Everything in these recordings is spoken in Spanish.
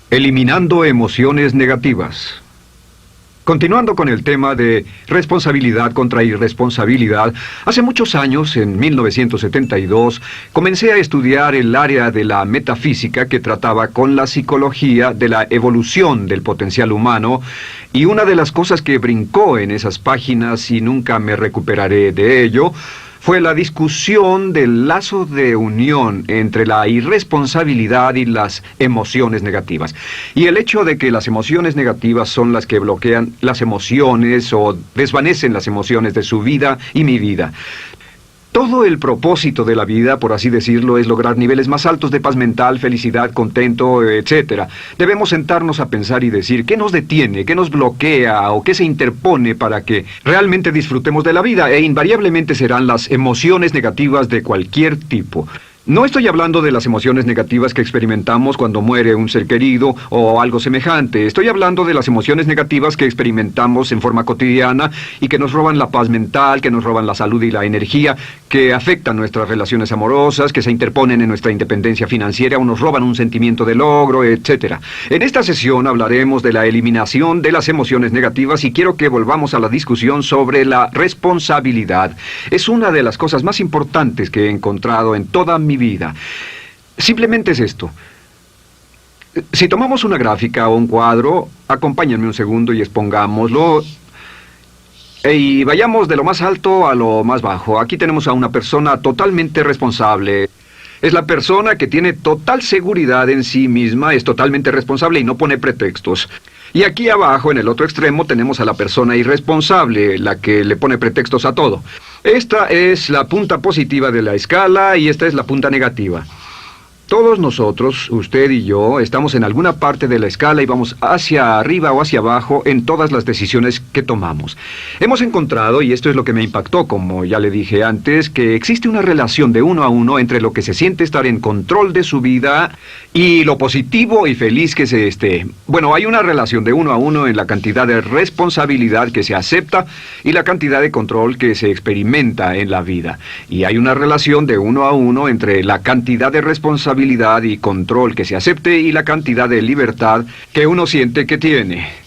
Eliminando emociones negativas. Continuando con el tema de responsabilidad contra irresponsabilidad, hace muchos años, en 1972, comencé a estudiar el área de la metafísica que trataba con la psicología de la evolución del potencial humano, y una de las cosas que brincó en esas páginas, y nunca me recuperaré de ello, fue la discusión del lazo de unión entre la irresponsabilidad y las emociones negativas. Y el hecho de que las emociones negativas son las que bloquean las emociones o desvanecen las emociones de su vida y mi vida. Todo el propósito de la vida, por así decirlo, es lograr niveles más altos de paz mental, felicidad, contento, etc. Debemos sentarnos a pensar y decir qué nos detiene, qué nos bloquea o qué se interpone para que realmente disfrutemos de la vida, e invariablemente serán las emociones negativas de cualquier tipo. No estoy hablando de las emociones negativas que experimentamos cuando muere un ser querido o algo semejante. Estoy hablando de las emociones negativas que experimentamos en forma cotidiana y que nos roban la paz mental, que nos roban la salud y la energía, que afectan nuestras relaciones amorosas, que se interponen en nuestra independencia financiera o nos roban un sentimiento de logro, etc. En esta sesión hablaremos de la eliminación de las emociones negativas y quiero que volvamos a la discusión sobre la responsabilidad. Es una de las cosas más importantes que he encontrado en toda mi vida. Simplemente es esto. Si tomamos una gráfica o un cuadro, acompáñenme un segundo y expongámoslo. Y vayamos de lo más alto a lo más bajo. Aquí tenemos a una persona totalmente responsable. Es la persona que tiene total seguridad en sí misma, es totalmente responsable y no pone pretextos. Y aquí abajo, en el otro extremo, tenemos a la persona irresponsable, la que le pone pretextos a todo. Esta es la punta positiva de la escala y esta es la punta negativa. Todos nosotros, usted y yo, estamos en alguna parte de la escala y vamos hacia arriba o hacia abajo en todas las decisiones que tomamos. Hemos encontrado, y esto es lo que me impactó, como ya le dije antes, que existe una relación de uno a uno entre lo que se siente estar en control de su vida y lo positivo y feliz que se esté. Bueno, hay una relación de uno a uno en la cantidad de responsabilidad que se acepta y la cantidad de control que se experimenta en la vida. Y hay una relación de uno a uno entre la cantidad de responsabilidad y control que se acepte y la cantidad de libertad que uno siente que tiene.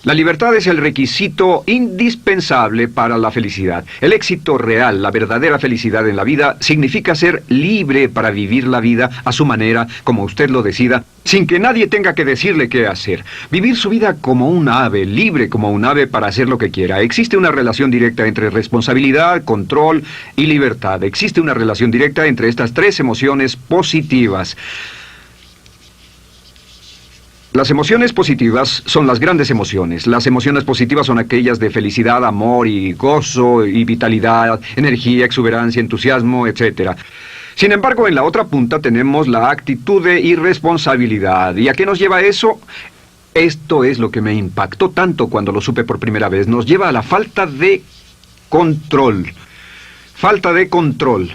La libertad es el requisito indispensable para la felicidad. El éxito real, la verdadera felicidad en la vida, significa ser libre para vivir la vida a su manera, como usted lo decida, sin que nadie tenga que decirle qué hacer. Vivir su vida como un ave, libre como un ave para hacer lo que quiera. Existe una relación directa entre responsabilidad, control y libertad. Existe una relación directa entre estas tres emociones positivas. Las emociones positivas son las grandes emociones. Las emociones positivas son aquellas de felicidad, amor y gozo y vitalidad, energía, exuberancia, entusiasmo, etc. Sin embargo, en la otra punta tenemos la actitud de irresponsabilidad. ¿Y a qué nos lleva eso? Esto es lo que me impactó tanto cuando lo supe por primera vez. Nos lleva a la falta de control. Falta de control.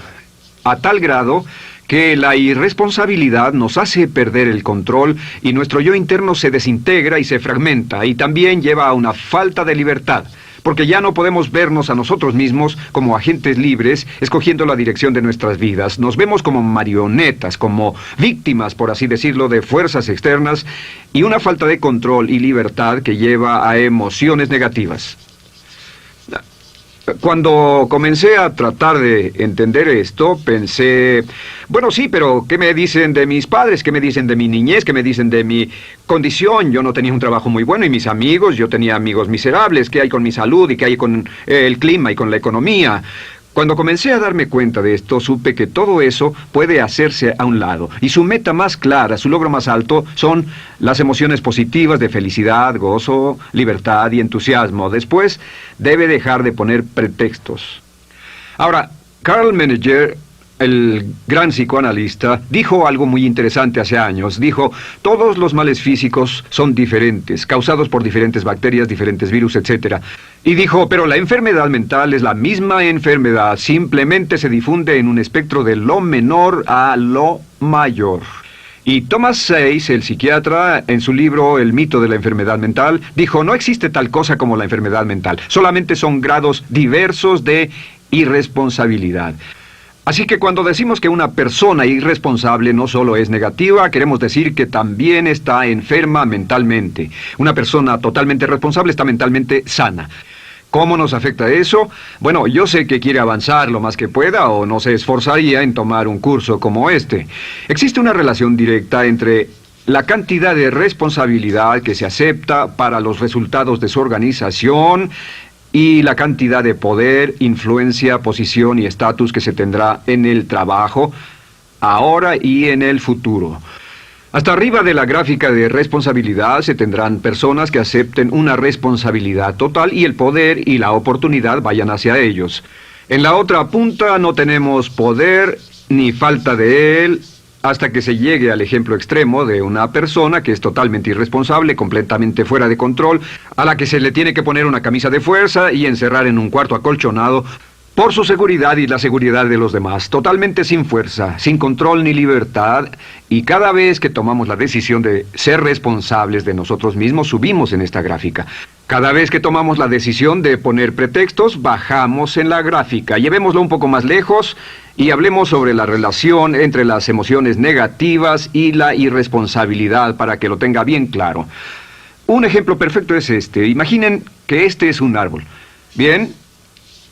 A tal grado que la irresponsabilidad nos hace perder el control y nuestro yo interno se desintegra y se fragmenta, y también lleva a una falta de libertad, porque ya no podemos vernos a nosotros mismos como agentes libres, escogiendo la dirección de nuestras vidas. Nos vemos como marionetas, como víctimas, por así decirlo, de fuerzas externas, y una falta de control y libertad que lleva a emociones negativas. Cuando comencé a tratar de entender esto, pensé, bueno, sí, pero ¿qué me dicen de mis padres? ¿Qué me dicen de mi niñez? ¿Qué me dicen de mi condición? Yo no tenía un trabajo muy bueno y mis amigos, yo tenía amigos miserables. ¿Qué hay con mi salud y qué hay con el clima y con la economía? Cuando comencé a darme cuenta de esto, supe que todo eso puede hacerse a un lado. Y su meta más clara, su logro más alto, son las emociones positivas de felicidad, gozo, libertad y entusiasmo. Después, debe dejar de poner pretextos. Ahora, Carl Menninger, el gran psicoanalista, dijo algo muy interesante hace años. Dijo, todos los males físicos son diferentes, causados por diferentes bacterias, diferentes virus, etc. Y dijo, pero la enfermedad mental es la misma enfermedad, simplemente se difunde en un espectro de lo menor a lo mayor. Y Thomas Sayce, el psiquiatra, en su libro El mito de la enfermedad mental, dijo, no existe tal cosa como la enfermedad mental, solamente son grados diversos de irresponsabilidad. Así que cuando decimos que una persona irresponsable no solo es negativa, queremos decir que también está enferma mentalmente. Una persona totalmente responsable está mentalmente sana. ¿Cómo nos afecta eso? Bueno, yo sé que quiere avanzar lo más que pueda o no se esforzaría en tomar un curso como este. Existe una relación directa entre la cantidad de responsabilidad que se acepta para los resultados de su organización y la cantidad de poder, influencia, posición y estatus que se tendrá en el trabajo, ahora y en el futuro. Hasta arriba de la gráfica de responsabilidad se tendrán personas que acepten una responsabilidad total y el poder y la oportunidad vayan hacia ellos. En la otra punta no tenemos poder ni falta de él, hasta que se llegue al ejemplo extremo de una persona que es totalmente irresponsable, completamente fuera de control, a la que se le tiene que poner una camisa de fuerza y encerrar en un cuarto acolchonado por su seguridad y la seguridad de los demás, totalmente sin fuerza, sin control ni libertad, y cada vez que tomamos la decisión de ser responsables de nosotros mismos, subimos en esta gráfica. Cada vez que tomamos la decisión de poner pretextos, bajamos en la gráfica. Llevémoslo un poco más lejos y hablemos sobre la relación entre las emociones negativas y la irresponsabilidad para que lo tenga bien claro. Un ejemplo perfecto es este. Imaginen que este es un árbol. Bien,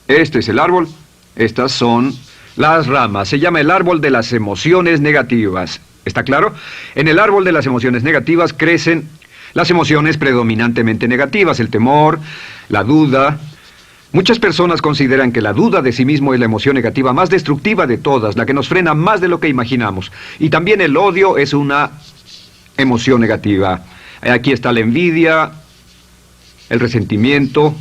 este es el árbol. Estas son las ramas. Se llama el árbol de las emociones negativas. ¿Está claro? En el árbol de las emociones negativas crecen las emociones predominantemente negativas, el temor, la duda. Muchas personas consideran que la duda de sí mismo es la emoción negativa más destructiva de todas, la que nos frena más de lo que imaginamos. Y también el odio es una emoción negativa. Aquí está la envidia, el resentimiento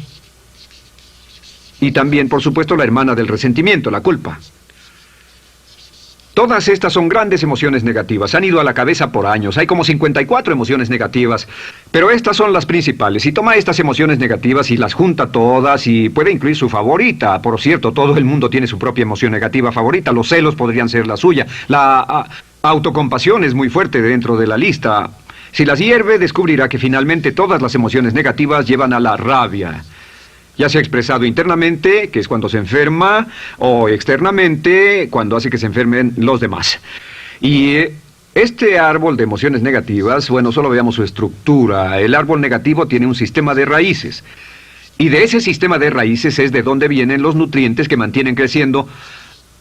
y también, por supuesto, la hermana del resentimiento, la culpa. Todas estas son grandes emociones negativas. Han ido a la cabeza por años. Hay como 54 emociones negativas. Pero estas son las principales. Si toma estas emociones negativas y las junta todas y puede incluir su favorita. Por cierto, todo el mundo tiene su propia emoción negativa favorita. Los celos podrían ser la suya. La autocompasión es muy fuerte dentro de la lista. Si las hierve, descubrirá que finalmente todas las emociones negativas llevan a la rabia. Ya sea expresado internamente, que es cuando se enferma, o externamente, cuando hace que se enfermen los demás. Y este árbol de emociones negativas, bueno, solo veamos su estructura. El árbol negativo tiene un sistema de raíces. Y de ese sistema de raíces es de donde vienen los nutrientes que mantienen creciendo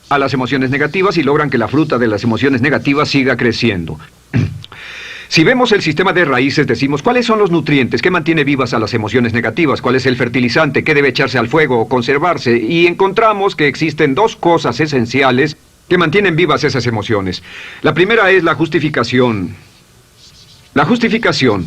a las emociones negativas y logran que la fruta de las emociones negativas siga creciendo. Si vemos el sistema de raíces, decimos, ¿cuáles son los nutrientes que mantiene vivas a las emociones negativas? ¿Cuál es el fertilizante? ¿Qué debe echarse al fuego o conservarse? Y encontramos que existen dos cosas esenciales que mantienen vivas esas emociones. La primera es la justificación. La justificación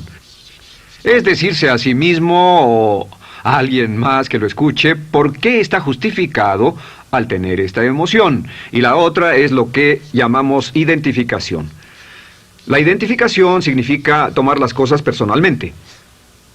es decirse a sí mismo o a alguien más que lo escuche por qué está justificado al tener esta emoción. Y la otra es lo que llamamos identificación. La identificación significa tomar las cosas personalmente.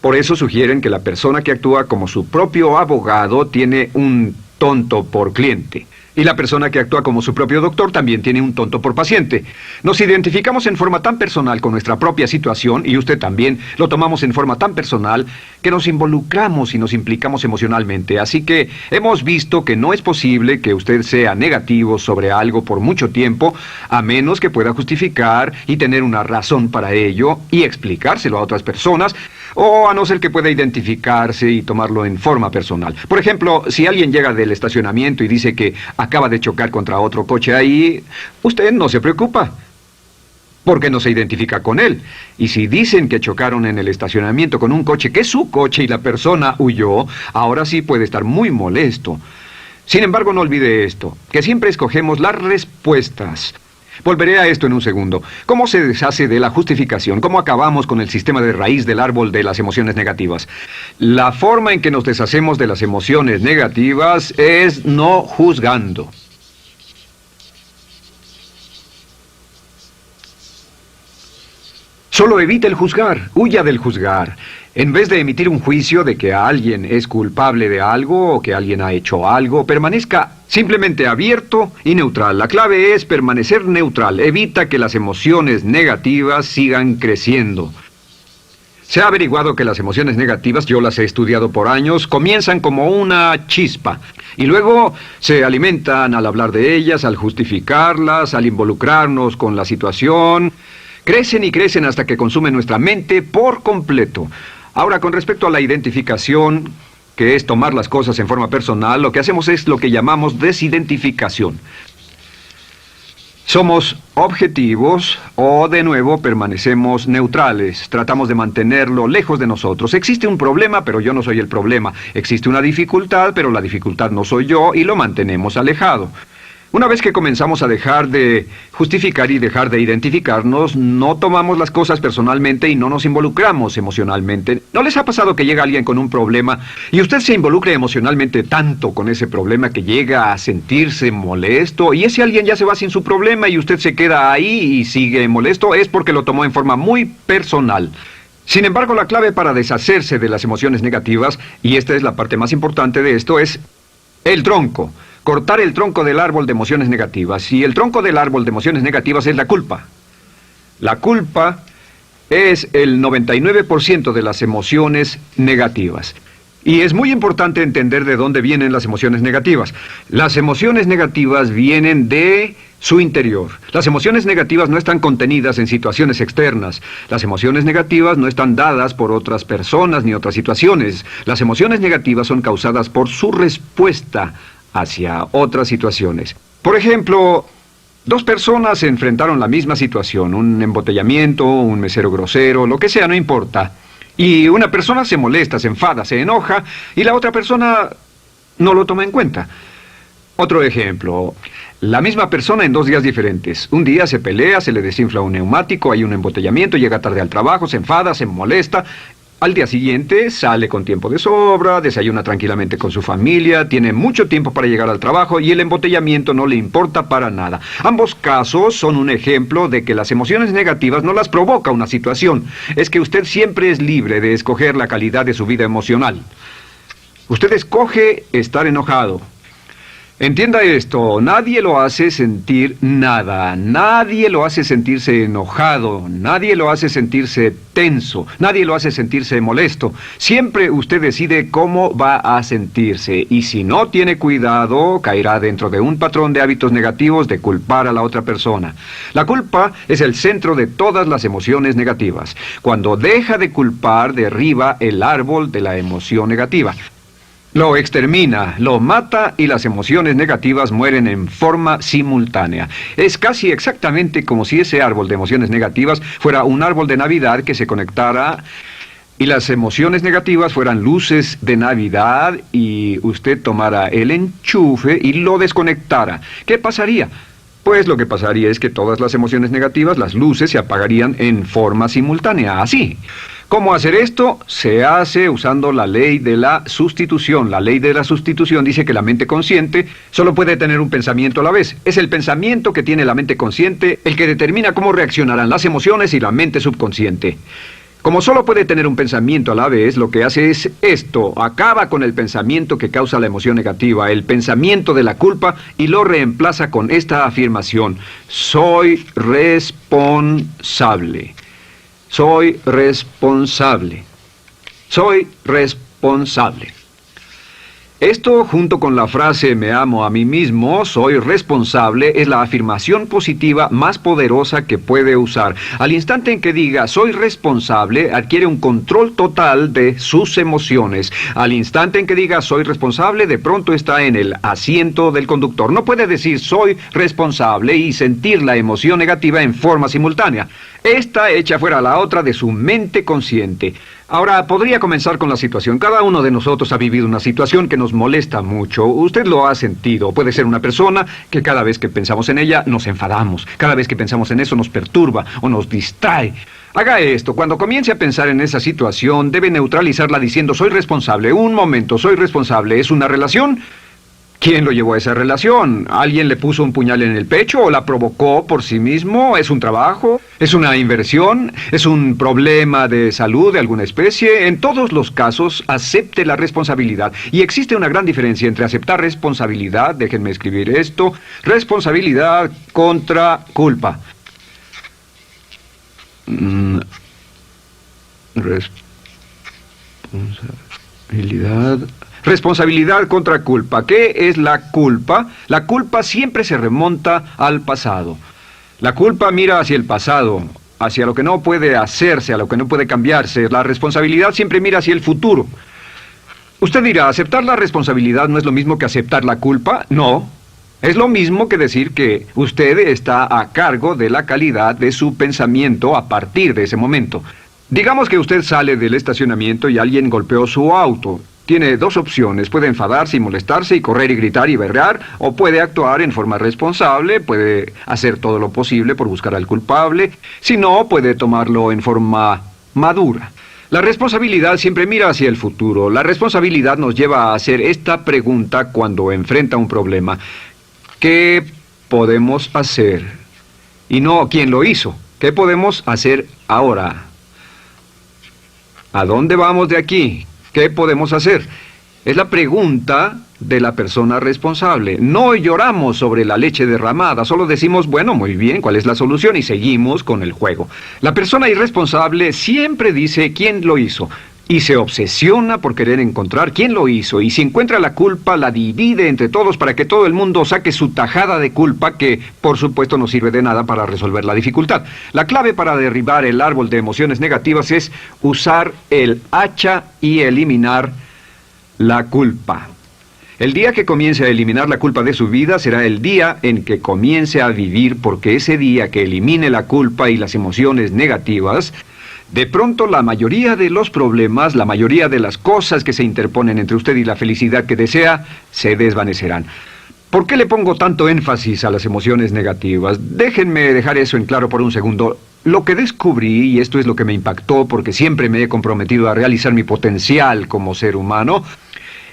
Por eso sugieren que la persona que actúa como su propio abogado tiene un tonto por cliente. Y la persona que actúa como su propio doctor también tiene un tonto por paciente. Nos identificamos en forma tan personal con nuestra propia situación, y usted también, lo tomamos en forma tan personal, que nos involucramos y nos implicamos emocionalmente. Así que hemos visto que no es posible que usted sea negativo sobre algo por mucho tiempo, a menos que pueda justificar y tener una razón para ello y explicárselo a otras personas, o a no ser que pueda identificarse y tomarlo en forma personal. Por ejemplo, si alguien llega del estacionamiento y dice que acaba de chocar contra otro coche ahí, usted no se preocupa, porque no se identifica con él. Y si dicen que chocaron en el estacionamiento con un coche que es su coche y la persona huyó, ahora sí puede estar muy molesto. Sin embargo, no olvide esto, que siempre escogemos las respuestas. Volveré a esto en un segundo. ¿Cómo se deshace de la justificación? ¿Cómo acabamos con el sistema de raíz del árbol de las emociones negativas? La forma en que nos deshacemos de las emociones negativas es no juzgando. Solo evite el juzgar, huya del juzgar. En vez de emitir un juicio de que alguien es culpable de algo o que alguien ha hecho algo, permanezca simplemente abierto y neutral. La clave es permanecer neutral. Evita que las emociones negativas sigan creciendo. Se ha averiguado que las emociones negativas, yo las he estudiado por años, comienzan como una chispa y luego se alimentan al hablar de ellas, al justificarlas, al involucrarnos con la situación. Crecen y crecen hasta que consumen nuestra mente por completo. Ahora, con respecto a la identificación, que es tomar las cosas en forma personal, lo que hacemos es lo que llamamos desidentificación. Somos objetivos o, de nuevo, permanecemos neutrales. Tratamos de mantenerlo lejos de nosotros. Existe un problema, pero yo no soy el problema. Existe una dificultad, pero la dificultad no soy yo, y lo mantenemos alejado. Una vez que comenzamos a dejar de justificar y dejar de identificarnos, no tomamos las cosas personalmente y no nos involucramos emocionalmente. ¿No les ha pasado que llega alguien con un problema y usted se involucra emocionalmente tanto con ese problema que llega a sentirse molesto y ese alguien ya se va sin su problema y usted se queda ahí y sigue molesto? Es porque lo tomó en forma muy personal. Sin embargo, la clave para deshacerse de las emociones negativas, y esta es la parte más importante de esto, es el tronco. Cortar el tronco del árbol de emociones negativas. Y el tronco del árbol de emociones negativas es la culpa. La culpa es el 99% de las emociones negativas. Y es muy importante entender de dónde vienen las emociones negativas. Las emociones negativas vienen de su interior. Las emociones negativas no están contenidas en situaciones externas. Las emociones negativas no están dadas por otras personas ni otras situaciones. Las emociones negativas son causadas por su respuesta hacia otras situaciones. Por ejemplo, dos personas se enfrentaron a la misma situación, un embotellamiento, un mesero grosero, lo que sea, no importa. Y una persona se molesta, se enfada, se enoja, y la otra persona no lo toma en cuenta. Otro ejemplo, la misma persona en 2 días diferentes. Un día se pelea, se le desinfla un neumático, hay un embotellamiento, llega tarde al trabajo, se enfada, se molesta. Al día siguiente sale con tiempo de sobra, desayuna tranquilamente con su familia, tiene mucho tiempo para llegar al trabajo y el embotellamiento no le importa para nada. Ambos casos son un ejemplo de que las emociones negativas no las provoca una situación. Es que usted siempre es libre de escoger la calidad de su vida emocional. Usted escoge estar enojado. Entienda esto, nadie lo hace sentir nada, nadie lo hace sentirse enojado, nadie lo hace sentirse tenso, nadie lo hace sentirse molesto. Siempre usted decide cómo va a sentirse y si no tiene cuidado, caerá dentro de un patrón de hábitos negativos de culpar a la otra persona. La culpa es el centro de todas las emociones negativas. Cuando deja de culpar, derriba el árbol de la emoción negativa. Lo extermina, lo mata y las emociones negativas mueren en forma simultánea. Es casi exactamente como si ese árbol de emociones negativas fuera un árbol de Navidad que se conectara y las emociones negativas fueran luces de Navidad y usted tomara el enchufe y lo desconectara. ¿Qué pasaría? Pues lo que pasaría es que todas las emociones negativas, las luces, se apagarían en forma simultánea, así. ¿Cómo hacer esto? Se hace usando la ley de la sustitución. La ley de la sustitución dice que la mente consciente solo puede tener un pensamiento a la vez. Es el pensamiento que tiene la mente consciente el que determina cómo reaccionarán las emociones y la mente subconsciente. Como solo puede tener un pensamiento a la vez, lo que hace es esto: acaba con el pensamiento que causa la emoción negativa, el pensamiento de la culpa, y lo reemplaza con esta afirmación: soy responsable. Soy responsable. Soy responsable. Esto, junto con la frase me amo a mí mismo, soy responsable, es la afirmación positiva más poderosa que puede usar. Al instante en que diga soy responsable, adquiere un control total de sus emociones. Al instante en que diga soy responsable, de pronto está en el asiento del conductor. No puede decir soy responsable y sentir la emoción negativa en forma simultánea. Esta echa fuera la otra de su mente consciente. Ahora, podría comenzar con la situación. Cada uno de nosotros ha vivido una situación que nos molesta mucho. Usted lo ha sentido. Puede ser una persona que cada vez que pensamos en ella nos enfadamos. Cada vez que pensamos en eso nos perturba o nos distrae. Haga esto. Cuando comience a pensar en esa situación, debe neutralizarla diciendo soy responsable. Un momento, soy responsable. ¿Es una relación? ¿Quién lo llevó a esa relación? ¿Alguien le puso un puñal en el pecho o la provocó por sí mismo? ¿Es un trabajo? ¿Es una inversión? ¿Es un problema de salud de alguna especie? En todos los casos, acepte la responsabilidad. Y existe una gran diferencia entre aceptar responsabilidad, déjenme escribir esto, responsabilidad contra culpa. Responsabilidad. Responsabilidad contra culpa. ¿Qué es la culpa? La culpa siempre se remonta al pasado. La culpa mira hacia el pasado, hacia lo que no puede hacerse, a lo que no puede cambiarse. La responsabilidad siempre mira hacia el futuro. Usted dirá, ¿aceptar la responsabilidad no es lo mismo que aceptar la culpa? No. Es lo mismo que decir que usted está a cargo de la calidad de su pensamiento a partir de ese momento. Digamos que usted sale del estacionamiento y alguien golpeó su auto. Tiene dos opciones: puede enfadarse y molestarse y correr y gritar y berrear, o puede actuar en forma responsable, puede hacer todo lo posible por buscar al culpable. Si no, puede tomarlo en forma madura. La responsabilidad siempre mira hacia el futuro. La responsabilidad nos lleva a hacer esta pregunta cuando enfrenta un problema: ¿qué podemos hacer? Y no ¿quién lo hizo? ¿Qué podemos hacer ahora? ¿A dónde vamos de aquí? ¿Qué podemos hacer? Es la pregunta de la persona responsable. No lloramos sobre la leche derramada, solo decimos, bueno, muy bien, ¿cuál es la solución? Y seguimos con el juego. La persona irresponsable siempre dice quién lo hizo y se obsesiona por querer encontrar quién lo hizo, y si encuentra la culpa la divide entre todos para que todo el mundo saque su tajada de culpa, que por supuesto no sirve de nada para resolver la dificultad. La clave para derribar el árbol de emociones negativas es usar el hacha y eliminar la culpa. El día que comience a eliminar la culpa de su vida será el día en que comience a vivir, porque ese día que elimine la culpa y las emociones negativas, de pronto la mayoría de los problemas, la mayoría de las cosas que se interponen entre usted y la felicidad que desea, se desvanecerán. ¿Por qué le pongo tanto énfasis a las emociones negativas? Déjenme dejar eso en claro por un segundo. Lo que descubrí, y esto es lo que me impactó porque siempre me he comprometido a realizar mi potencial como ser humano,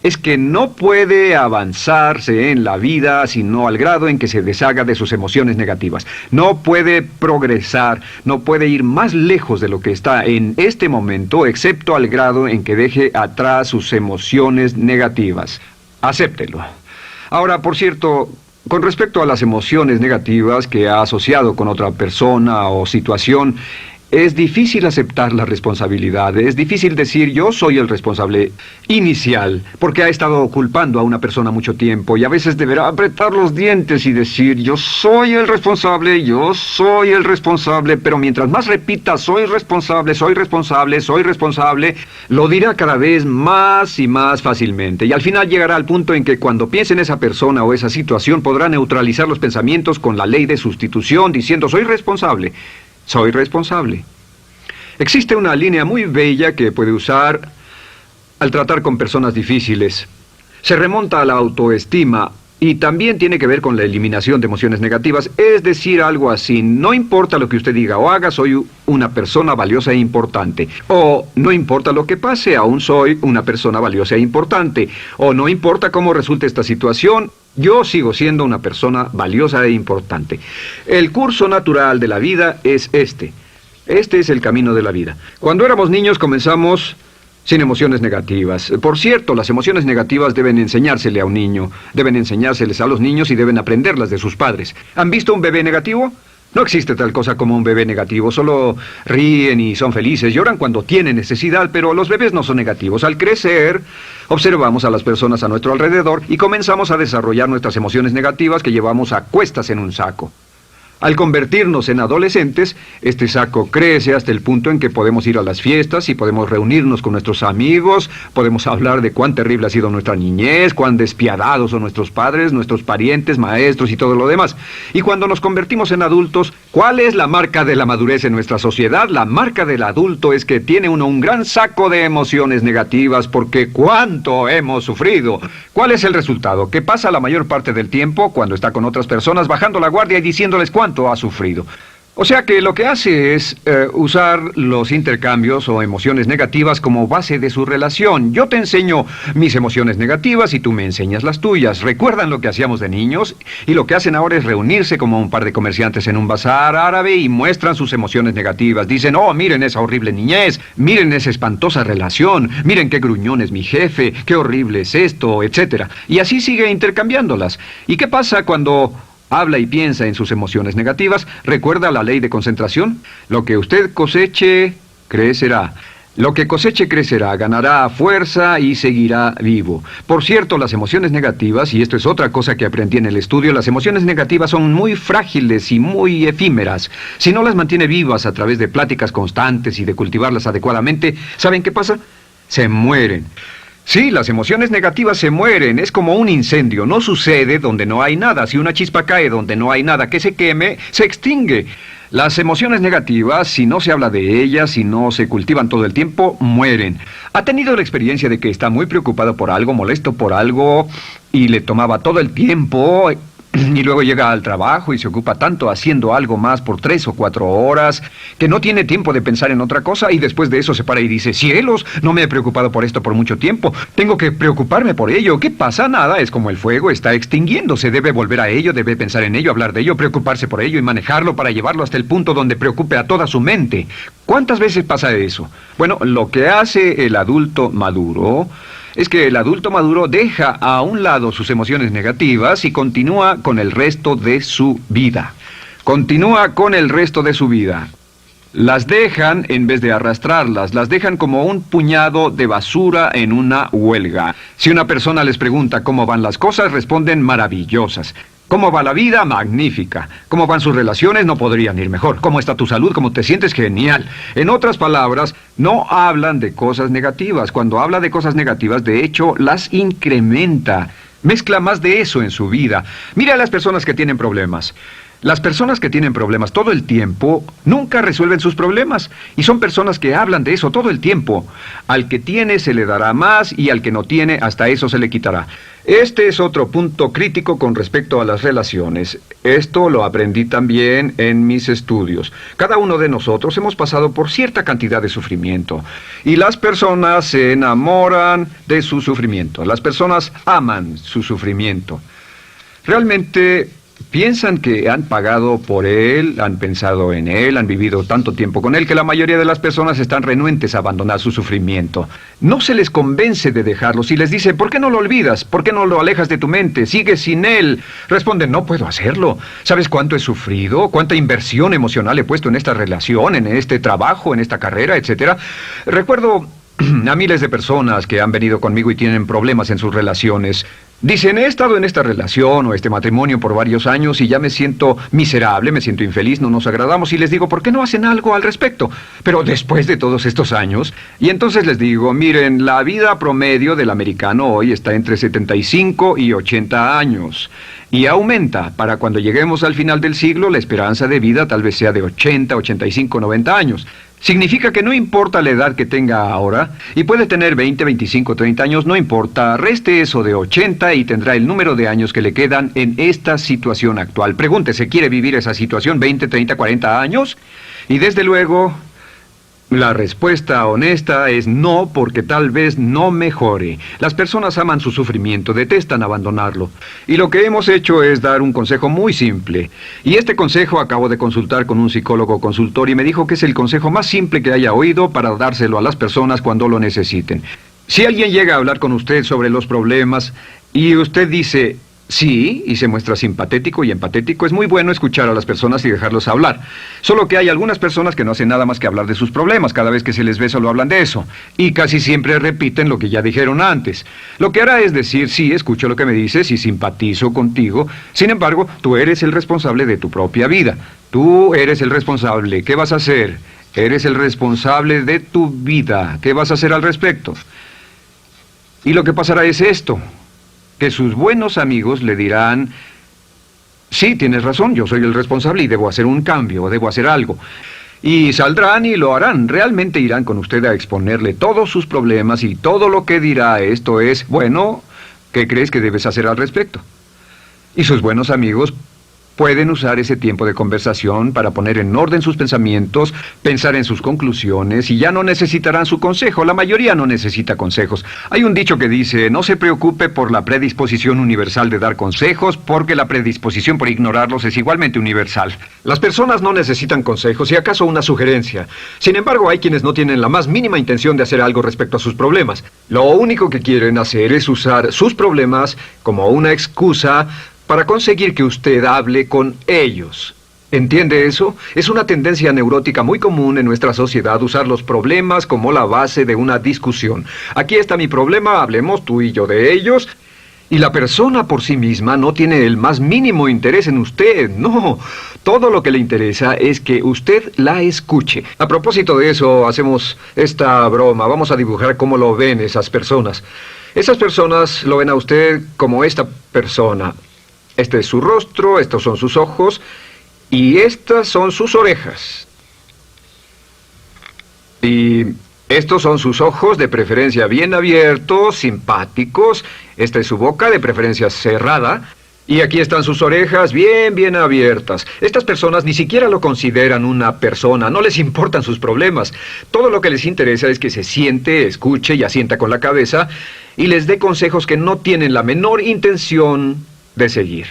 es que no puede avanzarse en la vida sino al grado en que se deshaga de sus emociones negativas. No puede progresar, no puede ir más lejos de lo que está en este momento, excepto al grado en que deje atrás sus emociones negativas. Acéptelo. Ahora, por cierto, con respecto a las emociones negativas que ha asociado con otra persona o situación, es difícil aceptar la responsabilidad, es difícil decir yo soy el responsable inicial, porque ha estado culpando a una persona mucho tiempo y a veces deberá apretar los dientes y decir yo soy el responsable, pero mientras más repita soy responsable, lo dirá cada vez más y más fácilmente, y al final llegará al punto en que cuando piense en esa persona o esa situación podrá neutralizar los pensamientos con la ley de sustitución diciendo soy responsable. Soy responsable. Existe una línea muy bella que puede usar al tratar con personas difíciles. Se remonta a la autoestima y también tiene que ver con la eliminación de emociones negativas. Es decir, algo así: no importa lo que usted diga o haga, soy una persona valiosa e importante. O no importa lo que pase, aún soy una persona valiosa e importante. O no importa cómo resulte esta situación, yo sigo siendo una persona valiosa e importante. El curso natural de la vida es este. Este es el camino de la vida. Cuando éramos niños comenzamos sin emociones negativas. Por cierto, las emociones negativas deben enseñársele a un niño, deben enseñárseles a los niños y deben aprenderlas de sus padres. ¿Han visto un bebé negativo? No existe tal cosa como un bebé negativo, solo ríen y son felices, lloran cuando tienen necesidad, pero los bebés no son negativos. Al crecer, observamos a las personas a nuestro alrededor y comenzamos a desarrollar nuestras emociones negativas que llevamos a cuestas en un saco. Al convertirnos en adolescentes, este saco crece hasta el punto en que podemos ir a las fiestas y podemos reunirnos con nuestros amigos, podemos hablar de cuán terrible ha sido nuestra niñez, cuán despiadados son nuestros padres, nuestros parientes, maestros y todo lo demás. Y cuando nos convertimos en adultos, ¿cuál es la marca de la madurez en nuestra sociedad? La marca del adulto es que tiene uno un gran saco de emociones negativas, porque ¿cuánto hemos sufrido? ¿Cuál es el resultado? Que pasa la mayor parte del tiempo, cuando está con otras personas, bajando la guardia y diciéndoles cuánto ha sufrido. O sea que lo que hace es usar los intercambios o emociones negativas como base de su relación. Yo te enseño mis emociones negativas y tú me enseñas las tuyas. ¿Recuerdan lo que hacíamos de niños? Y lo que hacen ahora es reunirse como un par de comerciantes en un bazar árabe y muestran sus emociones negativas. Dicen, oh, miren esa horrible niñez, miren esa espantosa relación, miren qué gruñón es mi jefe, qué horrible es esto, etc. Y así sigue intercambiándolas. ¿Y qué pasa cuando habla y piensa en sus emociones negativas? ¿Recuerda la ley de concentración? Lo que usted coseche, crecerá. Lo que coseche crecerá, ganará fuerza y seguirá vivo. Por cierto, las emociones negativas, y esto es otra cosa que aprendí en el estudio, las emociones negativas son muy frágiles y muy efímeras. Si no las mantiene vivas a través de pláticas constantes y de cultivarlas adecuadamente, ¿saben qué pasa? Se mueren. Sí, las emociones negativas se mueren, es como un incendio, no sucede donde no hay nada. Si una chispa cae donde no hay nada que se queme, se extingue. Las emociones negativas, si no se habla de ellas, si no se cultivan todo el tiempo, mueren. ¿Ha tenido la experiencia de que está muy preocupado por algo, molesto por algo, y le tomaba todo el tiempo, y luego llega al trabajo y se ocupa tanto haciendo algo más por 3 o 4 horas, que no tiene tiempo de pensar en otra cosa, y después de eso se para y dice, cielos, no me he preocupado por esto por mucho tiempo, tengo que preocuparme por ello? ¿Qué pasa? Nada, es como el fuego, está extinguiéndose, debe volver a ello, debe pensar en ello, hablar de ello, preocuparse por ello y manejarlo para llevarlo hasta el punto donde preocupe a toda su mente. ¿Cuántas veces pasa eso? Bueno, lo que hace el adulto maduro es que el adulto maduro deja a un lado sus emociones negativas y continúa con el resto de su vida. Continúa con el resto de su vida. Las dejan en vez de arrastrarlas, las dejan como un puñado de basura en una huelga. Si una persona les pregunta cómo van las cosas, responden maravillosas. ¿Cómo va la vida? Magnífica. ¿Cómo van sus relaciones? No podrían ir mejor. ¿Cómo está tu salud? ¿Cómo te sientes? Genial. En otras palabras, no hablan de cosas negativas. Cuando habla de cosas negativas, de hecho, las incrementa. Mezcla más de eso en su vida. Mira a las personas que tienen problemas. Las personas que tienen problemas todo el tiempo nunca resuelven sus problemas. Y son personas que hablan de eso todo el tiempo. Al que tiene se le dará más y al que no tiene hasta eso se le quitará. Este es otro punto crítico con respecto a las relaciones. Esto lo aprendí también en mis estudios. Cada uno de nosotros hemos pasado por cierta cantidad de sufrimiento. Y las personas se enamoran de su sufrimiento. Las personas aman su sufrimiento. Realmente piensan que han pagado por él, han pensado en él, han vivido tanto tiempo con él que la mayoría de las personas están renuentes a abandonar su sufrimiento. No se les convence de dejarlo. Si les dice, ¿por qué no lo olvidas? ¿Por qué no lo alejas de tu mente? ¿Sigues sin él? Responden, no puedo hacerlo. ¿Sabes cuánto he sufrido? ¿Cuánta inversión emocional he puesto en esta relación, en este trabajo, en esta carrera, etcétera? Recuerdo a miles de personas que han venido conmigo y tienen problemas en sus relaciones. Dicen, he estado en esta relación o este matrimonio por varios años y ya me siento miserable, me siento infeliz, no nos agradamos, y les digo, ¿por qué no hacen algo al respecto? Pero después de todos estos años, y entonces les digo, miren, la vida promedio del americano hoy está entre 75 y 80 años. Y aumenta. Para cuando lleguemos al final del siglo, la esperanza de vida tal vez sea de 80, 85, 90 años. Significa que no importa la edad que tenga ahora, y puede tener 20, 25, 30 años, no importa, reste eso de 80 y tendrá el número de años que le quedan en esta situación actual. Pregúntese, ¿quiere vivir esa situación 20, 30, 40 años? Y desde luego, la respuesta honesta es no, porque tal vez no mejore. Las personas aman su sufrimiento, detestan abandonarlo. Y lo que hemos hecho es dar un consejo muy simple. Y este consejo acabo de consultar con un psicólogo consultor y me dijo que es el consejo más simple que haya oído para dárselo a las personas cuando lo necesiten. Si alguien llega a hablar con usted sobre los problemas y usted dice sí, y se muestra simpatético y empatético, es muy bueno escuchar a las personas y dejarlos hablar. Solo que hay algunas personas que no hacen nada más que hablar de sus problemas. Cada vez que se les ve solo hablan de eso. Y casi siempre repiten lo que ya dijeron antes. Lo que hará es decir, sí, escucho lo que me dices y simpatizo contigo. Sin embargo, tú eres el responsable de tu propia vida. Tú eres el responsable. ¿Qué vas a hacer? Eres el responsable de tu vida. ¿Qué vas a hacer al respecto? Y lo que pasará es esto, que sus buenos amigos le dirán, sí, tienes razón, yo soy el responsable y debo hacer un cambio, debo hacer algo. Y saldrán y lo harán, realmente irán con usted a exponerle todos sus problemas y todo lo que dirá esto es, bueno, ¿qué crees que debes hacer al respecto? Y sus buenos amigos pueden usar ese tiempo de conversación para poner en orden sus pensamientos, pensar en sus conclusiones, y ya no necesitarán su consejo. La mayoría no necesita consejos. Hay un dicho que dice, no se preocupe por la predisposición universal de dar consejos, porque la predisposición por ignorarlos es igualmente universal. Las personas no necesitan consejos, si acaso una sugerencia. Sin embargo, hay quienes no tienen la más mínima intención de hacer algo respecto a sus problemas. Lo único que quieren hacer es usar sus problemas como una excusa para conseguir que usted hable con ellos. ¿Entiende eso? Es una tendencia neurótica muy común en nuestra sociedad usar los problemas como la base de una discusión. Aquí está mi problema, hablemos tú y yo de ellos. Y la persona por sí misma no tiene el más mínimo interés en usted, no. Todo lo que le interesa es que usted la escuche. A propósito de eso, hacemos esta broma. Vamos a dibujar cómo lo ven esas personas. Esas personas lo ven a usted como esta persona. Este es su rostro, estos son sus ojos y estas son sus orejas. Y estos son sus ojos, de preferencia bien abiertos, simpáticos. Esta es su boca, de preferencia cerrada. Y aquí están sus orejas bien abiertas. Estas personas ni siquiera lo consideran una persona, no les importan sus problemas. Todo lo que les interesa es que se siente, escuche y asienta con la cabeza y les dé consejos que no tienen la menor intención de seguir.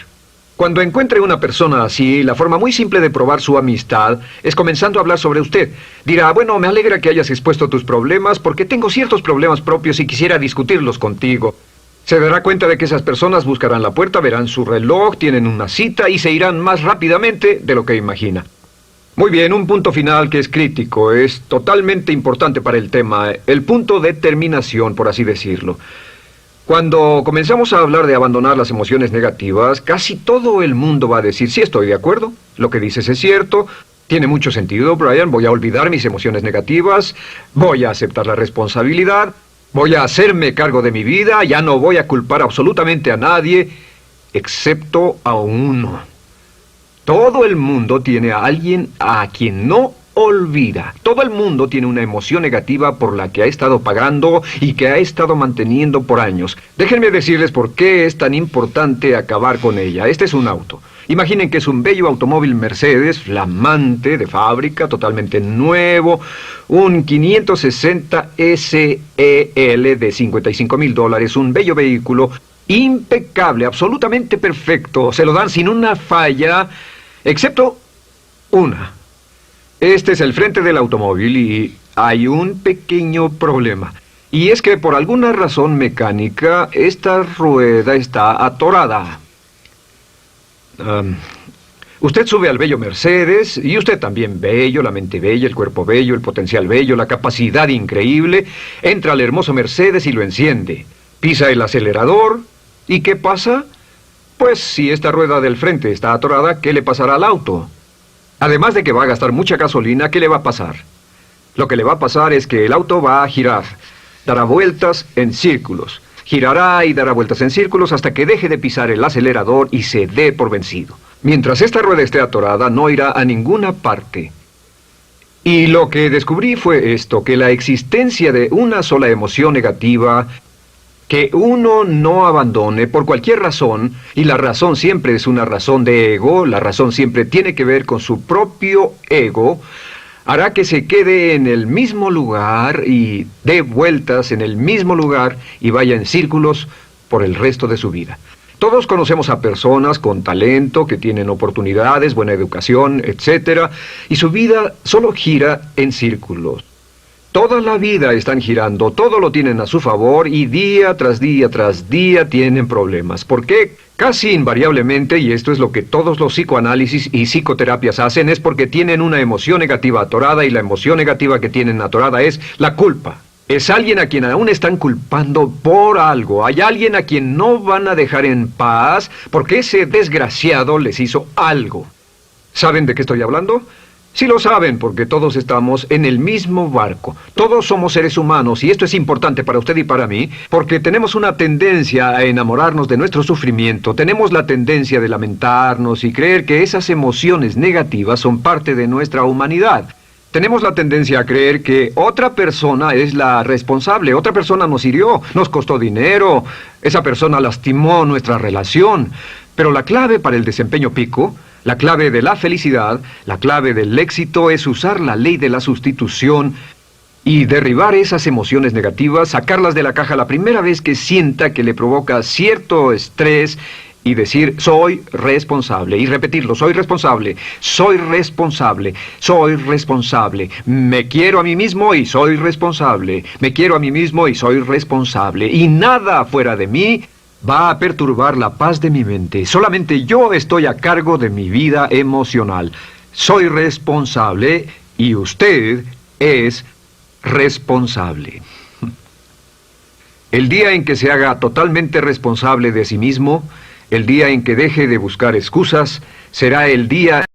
Cuando encuentre una persona así, la forma muy simple de probar su amistad es comenzando a hablar sobre usted. Dirá, bueno, me alegra que hayas expuesto tus problemas porque tengo ciertos problemas propios y quisiera discutirlos contigo. Se dará cuenta de que esas personas buscarán la puerta, verán su reloj, tienen una cita y se irán más rápidamente de lo que imagina. Muy bien, un punto final que es crítico, es totalmente importante para el tema, el punto de terminación, por así decirlo. Cuando comenzamos a hablar de abandonar las emociones negativas, casi todo el mundo va a decir, sí, estoy de acuerdo, lo que dices es cierto, tiene mucho sentido, Brian, voy a olvidar mis emociones negativas, voy a aceptar la responsabilidad, voy a hacerme cargo de mi vida, ya no voy a culpar absolutamente a nadie, excepto a uno. Todo el mundo tiene a alguien a quien no olvida. Todo el mundo tiene una emoción negativa por la que ha estado pagando y que ha estado manteniendo por años. Déjenme decirles por qué es tan importante acabar con ella. Este es un auto. Imaginen que es un bello automóvil Mercedes, flamante, de fábrica, totalmente nuevo, un 560 SEL de $55,000, un bello vehículo, impecable, absolutamente perfecto. Se lo dan sin una falla, excepto una. Este es el frente del automóvil y hay un pequeño problema. Y es que por alguna razón mecánica, esta rueda está atorada. Usted sube al bello Mercedes, y usted también bello, la mente bella, el cuerpo bello, el potencial bello, la capacidad increíble. Entra al hermoso Mercedes y lo enciende. Pisa el acelerador, ¿y qué pasa? Pues si esta rueda del frente está atorada, ¿qué le pasará al auto? Además de que va a gastar mucha gasolina, ¿qué le va a pasar? Lo que le va a pasar es que el auto va a girar, dará vueltas en círculos. Girará y dará vueltas en círculos hasta que deje de pisar el acelerador y se dé por vencido. Mientras esta rueda esté atorada, no irá a ninguna parte. Y lo que descubrí fue esto, que la existencia de una sola emoción negativa que uno no abandone por cualquier razón, y la razón siempre es una razón de ego, la razón siempre tiene que ver con su propio ego, hará que se quede en el mismo lugar y dé vueltas en el mismo lugar y vaya en círculos por el resto de su vida. Todos conocemos a personas con talento, que tienen oportunidades, buena educación, etc., y su vida solo gira en círculos. Toda la vida están girando, todo lo tienen a su favor y día tras día tras día tienen problemas. ¿Por qué? Casi invariablemente, y esto es lo que todos los psicoanálisis y psicoterapias hacen, es porque tienen una emoción negativa atorada y la emoción negativa que tienen atorada es la culpa. Es alguien a quien aún están culpando por algo. Hay alguien a quien no van a dejar en paz porque ese desgraciado les hizo algo. ¿Saben de qué estoy hablando? Sí lo saben, porque todos estamos en el mismo barco. Todos somos seres humanos, y esto es importante para usted y para mí, porque tenemos una tendencia a enamorarnos de nuestro sufrimiento. Tenemos la tendencia de lamentarnos y creer que esas emociones negativas son parte de nuestra humanidad. Tenemos la tendencia a creer que otra persona es la responsable, otra persona nos hirió, nos costó dinero, esa persona lastimó nuestra relación. Pero la clave para el desempeño pico, la clave de la felicidad, la clave del éxito es usar la ley de la sustitución y derribar esas emociones negativas, sacarlas de la caja la primera vez que sienta que le provoca cierto estrés y decir, soy responsable, y repetirlo, soy responsable, soy responsable, soy responsable, me quiero a mí mismo y soy responsable, me quiero a mí mismo y soy responsable, y nada fuera de mí va a perturbar la paz de mi mente. Solamente yo estoy a cargo de mi vida emocional. soy responsable y usted es responsable. El día en que se haga totalmente responsable de sí mismo, el día en que deje de buscar excusas, será el día